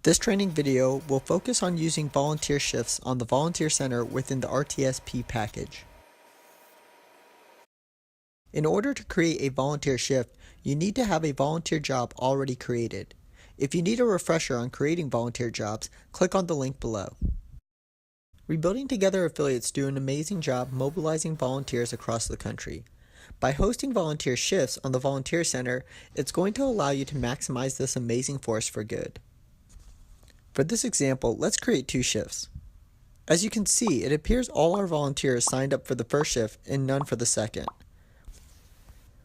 This training video will focus on using volunteer shifts on the Volunteer Center within the RTSP package. In order to create a volunteer shift, you need to have a volunteer job already created. If you need a refresher on creating volunteer jobs, click on the link below. Rebuilding Together affiliates do an amazing job mobilizing volunteers across the country. By hosting volunteer shifts on the Volunteer Center, it's going to allow you to maximize this amazing force for good. For this example, let's create 2 shifts. As you can see, it appears all our volunteers signed up for the first shift and none for the second.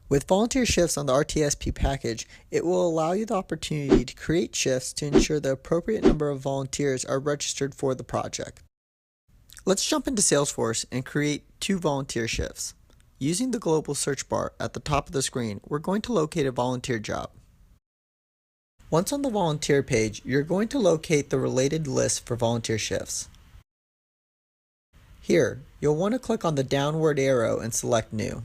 With volunteer shifts on the RTSP package, it will allow you the opportunity to create shifts to ensure the appropriate number of volunteers are registered for the project. Let's jump into Salesforce and create 2 volunteer shifts. Using the global search bar at the top of the screen, we're going to locate a volunteer job. Once on the volunteer page, you're going to locate the related list for volunteer shifts. Here, you'll want to click on the downward arrow and select New.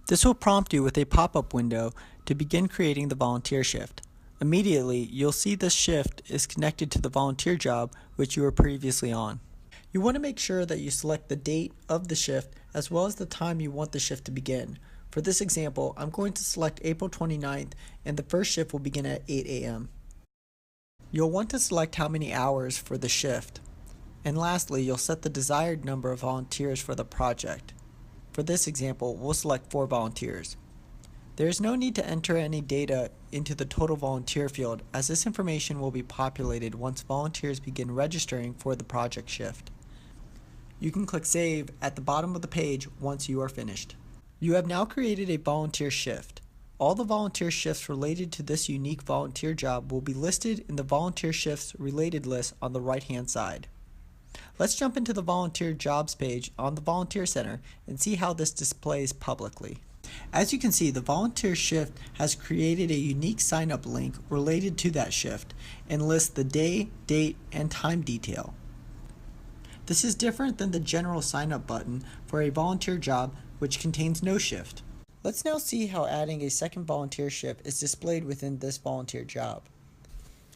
This will prompt you with a pop-up window to begin creating the volunteer shift. Immediately, you'll see this shift is connected to the volunteer job which you were previously on. You want to make sure that you select the date of the shift as well as the time you want the shift to begin. For this example, I'm going to select April 29th and the first shift will begin at 8 a.m. You'll want to select how many hours for the shift. And lastly, you'll set the desired number of volunteers for the project. For this example, we'll select 4 volunteers. There is no need to enter any data into the total volunteer field as this information will be populated once volunteers begin registering for the project shift. You can click Save at the bottom of the page once you are finished. You have now created a volunteer shift. All the volunteer shifts related to this unique volunteer job will be listed in the volunteer shifts related list on the right-hand side. Let's jump into the volunteer jobs page on the Volunteer Center and see how this displays publicly. As you can see, the volunteer shift has created a unique sign-up link related to that shift and lists the day, date, and time detail. This is different than the general sign-up button for a volunteer job which contains no shift. Let's now see how adding a second volunteer shift is displayed within this volunteer job.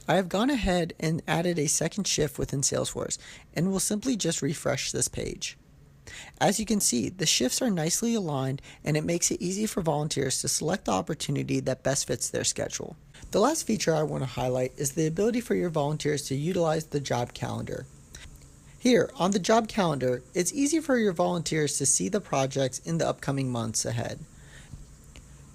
I have gone ahead and added a second shift within Salesforce and will simply just refresh this page. As you can see, the shifts are nicely aligned and it makes it easy for volunteers to select the opportunity that best fits their schedule. The last feature I want to highlight is the ability for your volunteers to utilize the job calendar. Here, on the job calendar, it's easy for your volunteers to see the projects in the upcoming months ahead.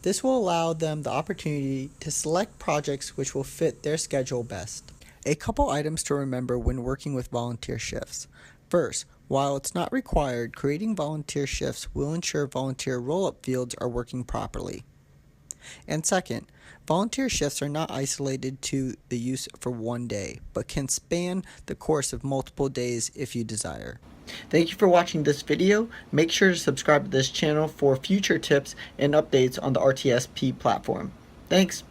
This will allow them the opportunity to select projects which will fit their schedule best. A couple items to remember when working with volunteer shifts. First, while it's not required, creating volunteer shifts will ensure volunteer roll-up fields are working properly. And second, volunteer shifts are not isolated to the use for one day, but can span the course of multiple days if you desire. Thank you for watching this video. Make sure to subscribe to this channel for future tips and updates on the RTSP platform. Thanks.